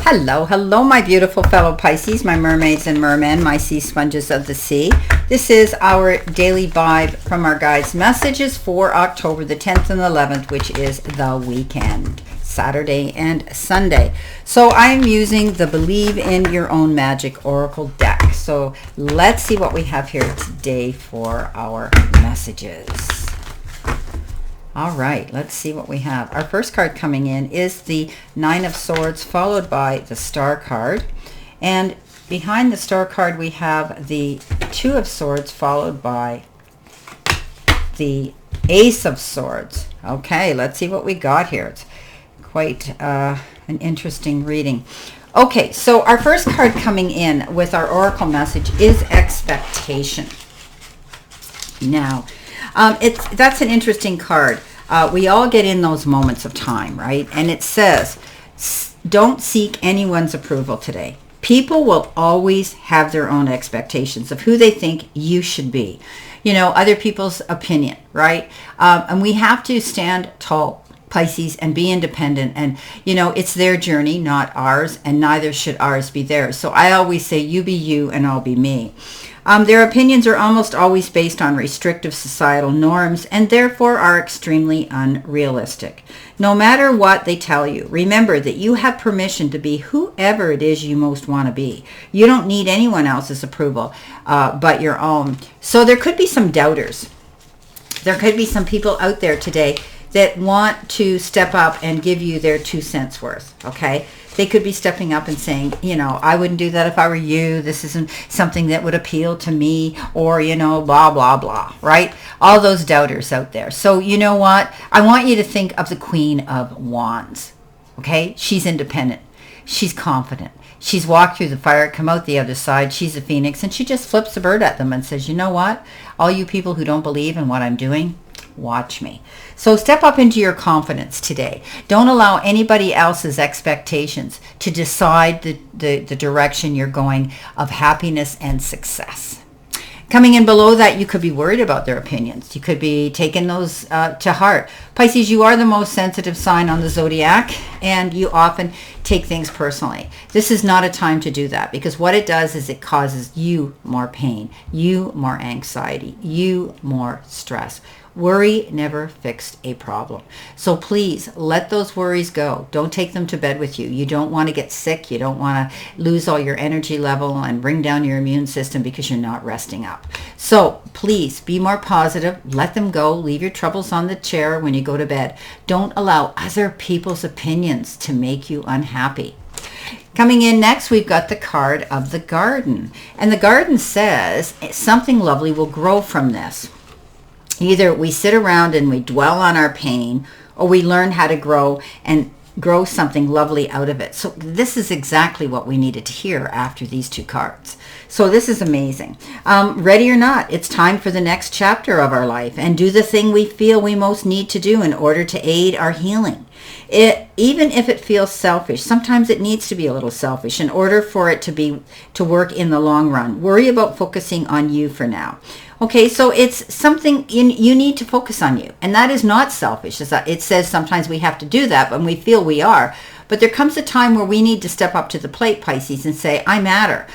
Hello, hello, my beautiful fellow Pisces, my mermaids and mermen, my sea sponges of the sea. This is our daily vibe from our guides' messages for October the 10th and 11th, which is the weekend, Saturday and Sunday. So I'm using the Believe in Your Own Magic Oracle deck. So let's see what we have here today for our messages. All right, let's see what we have. Our first card coming in is the Nine of Swords, followed by the Star card. And behind the Star card, we have the Two of Swords, followed by the Ace of Swords. Okay, let's see what we got here. It's quite an interesting reading. Okay, so our first card coming in with our Oracle message is Expectation. Now, that's an interesting card. We all get in those moments of time, right? And it says, don't seek anyone's approval today. People will always have their own expectations of who they think you should be. You know, other people's opinion, right? And we have to stand tall, Pisces, and be independent. And, you know, it's their journey, not ours, and neither should ours be theirs. So I always say, you be you and I'll be me. Their opinions are almost always based on restrictive societal norms and therefore are extremely unrealistic. No matter what they tell you, remember that you have permission to be whoever it is you most want to be. You don't need anyone else's approval but your own. So there could be some doubters. There could be some people out there today that want to step up and give you their 2 cents worth, okay? They could be stepping up and saying, you know, I wouldn't do that if I were you. This isn't something that would appeal to me, or, you know, blah, blah, blah, right? All those doubters out there. So you know what? I want you to think of the Queen of Wands, okay? She's independent. She's confident. She's walked through the fire, come out the other side. She's a phoenix, and she just flips a bird at them and says, you know what? All you people who don't believe in what I'm doing, watch me. So step up into your confidence today. Don't allow anybody else's expectations to decide the direction you're going of happiness and success. Coming in below that, you could be worried about their opinions. You could be taking those to heart. Pisces, you are the most sensitive sign on the zodiac, and you often take things personally. This is not a time to do that, because what it does is it causes you more pain, you more anxiety, you more stress. Worry never fixed a problem. So please let those worries go. Don't take them to bed with you. You don't want to get sick. You don't want to lose all your energy level and bring down your immune system because you're not resting up. So please be more positive. Let them go. Leave your troubles on the chair when you go to bed. Don't allow other people's opinions to make you unhappy. Coming in next, we've got the card of the Garden. And the Garden says something lovely will grow from this. Either we sit around and we dwell on our pain, or we learn how to grow and grow something lovely out of it. So this is exactly what we needed to hear after these two cards. So this is amazing. Ready or not, it's time for the next chapter of our life and do the thing we feel we most need to do in order to aid our healing. Even if it feels selfish, sometimes it needs to be a little selfish in order for it to work in the long run. Worry about focusing on you for now. Okay, so it's something you need to focus on you, and that is not selfish. It says sometimes we have to do that when we feel we are. But there comes a time where we need to step up to the plate, Pisces, and say, I matter.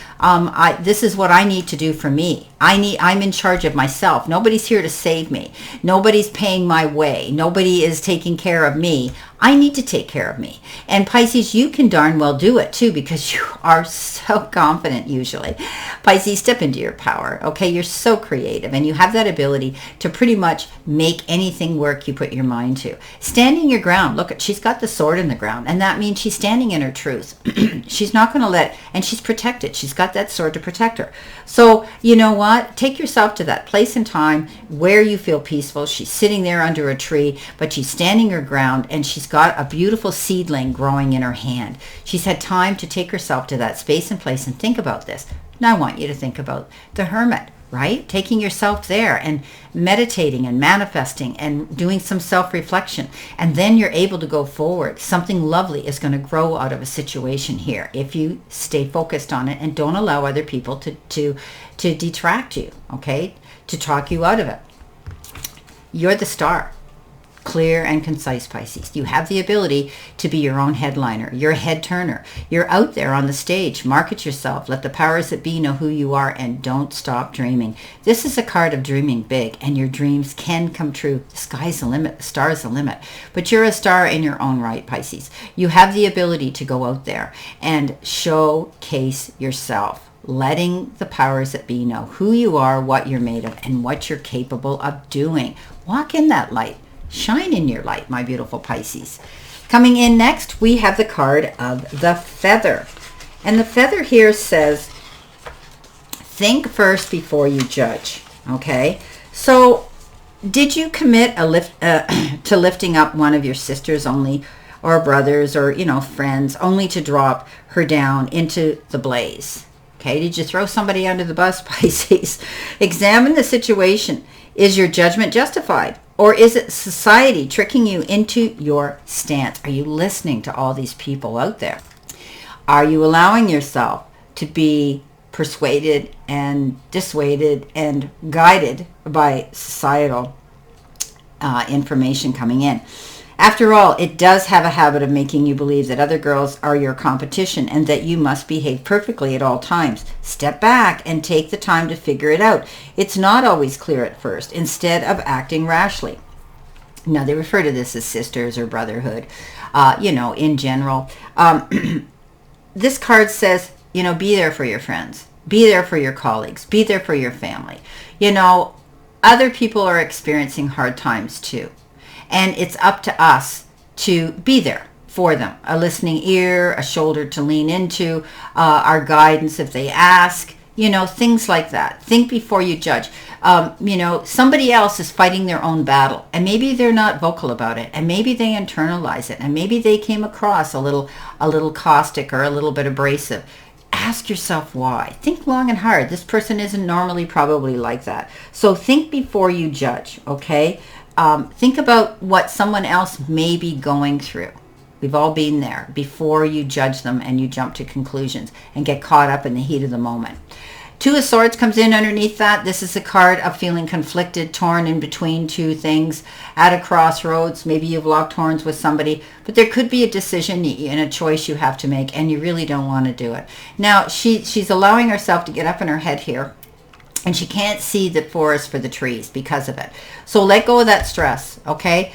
This is what I need to do for me. I'm in charge of myself. Nobody's here to save me. Nobody's paying my way. Nobody is taking care of me. I need to take care of me. And Pisces, you can darn well do it too, because you are so confident usually. Pisces, step into your power. Okay, you're so creative and you have that ability to pretty much make anything work you put your mind to. Standing your ground. Look, she's got the sword in the ground, and that means she's standing in her truth. She's not going to and she's protected. She's got that sword to protect her. So you know what? Take yourself to that place and time where you feel peaceful. She's sitting there under a tree, but she's standing her ground, and she's got a beautiful seedling growing in her hand. She's had time to take herself to that space and place and think about this. Now I want you to think about the Hermit, right? Taking yourself there and meditating and manifesting and doing some self-reflection. And then you're able to go forward. Something lovely is going to grow out of a situation here if you stay focused on it and don't allow other people to detract you, okay? To talk you out of it. You're the star. Clear and concise, Pisces. You have the ability to be your own headliner. You're a head turner. You're out there on the stage. Market yourself. Let the powers that be know who you are, and don't stop dreaming. This is a card of dreaming big, and your dreams can come true. The sky's the limit. The star's the limit. But you're a star in your own right, Pisces. You have the ability to go out there and showcase yourself, letting the powers that be know who you are, what you're made of, and what you're capable of doing. Walk in that light. Shine in your light, my beautiful Pisces. Coming in next, we have the card of the Feather. And the Feather here says, think first before you judge. Okay? So, did you commit to lifting up one of your sisters only, or brothers, or, friends, only to drop her down into the blaze? Okay? Did you throw somebody under the bus, Pisces? Examine the situation. Is your judgment justified? Or is it society tricking you into your stance? Are you listening to all these people out there? Are you allowing yourself to be persuaded and dissuaded and guided by societal information coming in? After all, it does have a habit of making you believe that other girls are your competition and that you must behave perfectly at all times. Step back and take the time to figure it out. It's not always clear at first, instead of acting rashly. Now, they refer to this as sisters or brotherhood, in general. This card says, be there for your friends. Be there for your colleagues. Be there for your family. Other people are experiencing hard times too. And it's up to us to be there for them. A listening ear, a shoulder to lean into, our guidance if they ask, things like that. Think before you judge. Somebody else is fighting their own battle, and maybe they're not vocal about it, and maybe they internalize it, and maybe they came across a little caustic or a little bit abrasive. Ask yourself why. Think long and hard. This person isn't normally probably like that. So think before you judge, okay? Think about what someone else may be going through. We've all been there before you judge them and you jump to conclusions and get caught up in the heat of the moment. Two of Swords comes in underneath that. This is a card of feeling conflicted, torn in between two things, at a crossroads. Maybe you've locked horns with somebody, but there could be a decision and a choice you have to make, and you really don't want to do it. Now, she's allowing herself to get up in her head here, and she can't see the forest for the trees because of it. So let go of that stress, okay?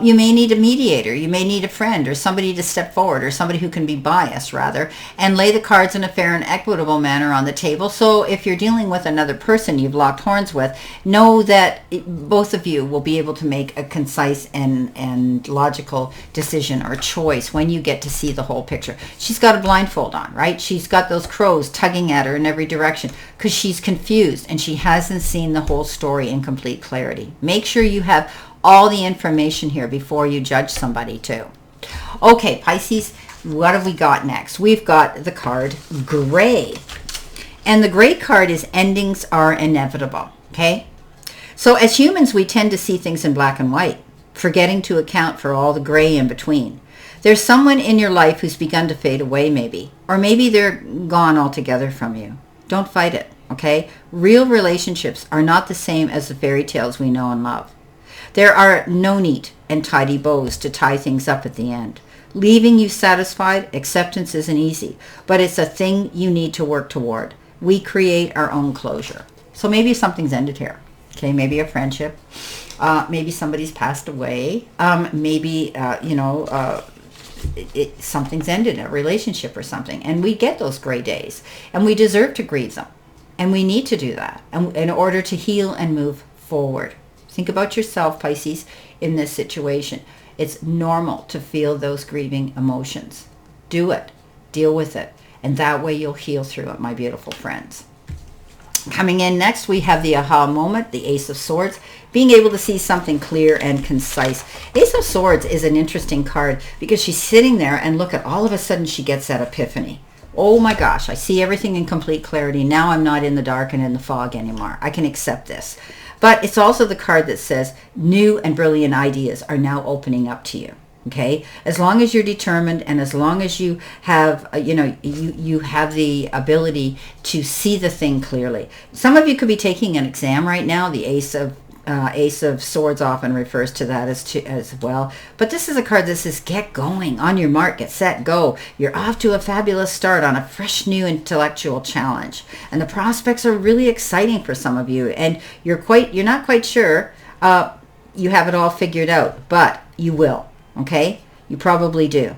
You may need a mediator. You may need a friend or somebody to step forward, or somebody who can be biased, rather, and lay the cards in a fair and equitable manner on the table. So if you're dealing with another person you've locked horns with, know that both of you will be able to make a concise and logical decision or choice when you get to see the whole picture. She's got a blindfold on, right? She's got those crows tugging at her in every direction because she's confused and she hasn't seen the whole story in complete clarity. Make sure you have all the information here before you judge somebody too. Okay, Pisces, what have we got next? We've got the card Gray. And the Gray card is endings are inevitable, okay? So as humans, we tend to see things in black and white, forgetting to account for all the gray in between. There's someone in your life who's begun to fade away maybe, or maybe they're gone altogether from you. Don't fight it. Okay? Real relationships are not the same as the fairy tales we know and love. There are no neat and tidy bows to tie things up at the end. Leaving you satisfied, acceptance isn't easy, but it's a thing you need to work toward. We create our own closure. So maybe something's ended here. Okay? Maybe a friendship. Maybe somebody's passed away. Maybe, something's ended, a relationship or something. And we get those gray days. And we deserve to grieve them. And we need to do that in order to heal and move forward. Think about yourself, Pisces, in this situation. It's normal to feel those grieving emotions. Do it. Deal with it. And that way you'll heal through it, my beautiful friends. Coming in next, we have the aha moment, the Ace of Swords, being able to see something clear and concise. Ace of Swords is an interesting card because she's sitting there and look at all of a sudden she gets that epiphany. Oh my gosh, I see everything in complete clarity. Now I'm not in the dark and in the fog anymore. I can accept this. But it's also the card that says new and brilliant ideas are now opening up to you. Okay? As long as you're determined and as long as you have, you have the ability to see the thing clearly. Some of you could be taking an exam right now, the Ace of Ace of Swords often refers to that as well. But this is a card that says, get going, on your mark, get set, go. You're off to a fabulous start on a fresh new intellectual challenge. And the prospects are really exciting for some of you. And you're not quite sure you have it all figured out, but you will, okay? You probably do.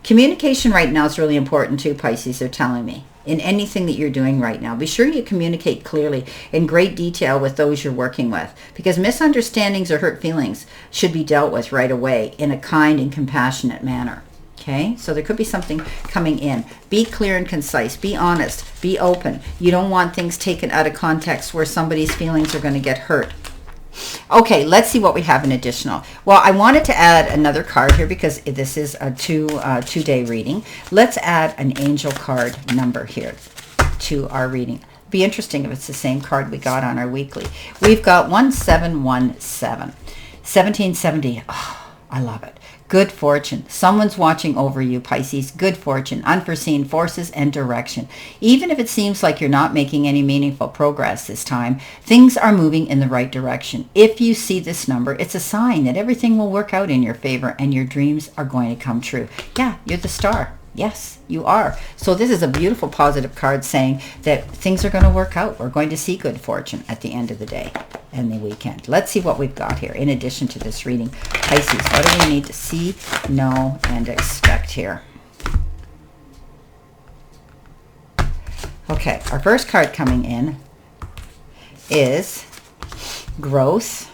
Communication right now is really important too, Pisces, they're telling me. In anything that you're doing right now, be sure you communicate clearly in great detail with those you're working with, because misunderstandings or hurt feelings should be dealt with right away in a kind and compassionate manner. Okay, so there could be something coming in. Be clear and concise. Be honest. Be open. You don't want things taken out of context where somebody's feelings are going to get hurt. Okay, let's see what we have in additional. Well, I wanted to add another card here because this is a two-day reading. Let's add an angel card number here to our reading. Be interesting if it's the same card we got on our weekly. We've got 1717. 1770. Oh, I love it. Good fortune. Someone's watching over you, Pisces. Good fortune, unforeseen forces, and direction. Even if it seems like you're not making any meaningful progress this time, things are moving in the right direction. If you see this number, it's a sign that everything will work out in your favor and your dreams are going to come true. Yeah, you're the star. Yes, you are. So this is a beautiful positive card saying that things are going to work out. We're going to see good fortune at the end of the day and the weekend. Let's see what we've got here in addition to this reading. Pisces, what do we need to see, know, and expect here? Okay, our first card coming in is growth,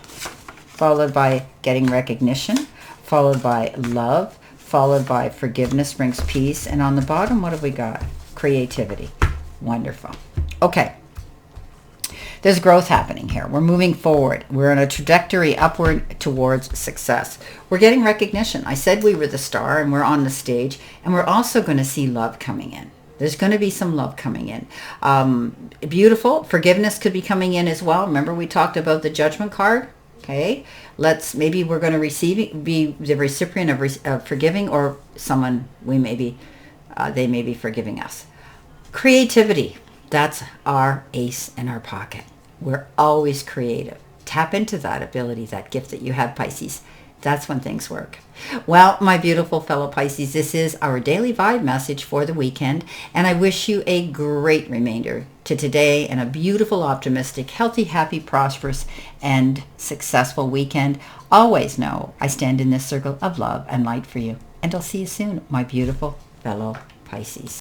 followed by getting recognition, followed by love, followed by forgiveness brings peace. And on the bottom, what have we got? Creativity. Wonderful. Okay. There's growth happening here. We're moving forward. We're on a trajectory upward towards success. We're getting recognition. I said we were the star and we're on the stage. And we're also going to see love coming in. There's going to be some love coming in. Beautiful. Forgiveness could be coming in as well. Remember we talked about the Judgment card? Okay, maybe we're going to be the recipient of forgiving, or someone they may be forgiving us. Creativity, that's our ace in our pocket. We're always creative. Tap into that ability, that gift that you have, Pisces. That's when things work. Well, my beautiful fellow Pisces, this is our daily vibe message for the weekend, and I wish you a great remainder to today and a beautiful, optimistic, healthy, happy, prosperous, and successful weekend. Always know I stand in this circle of love and light for you, and I'll see you soon, my beautiful fellow Pisces.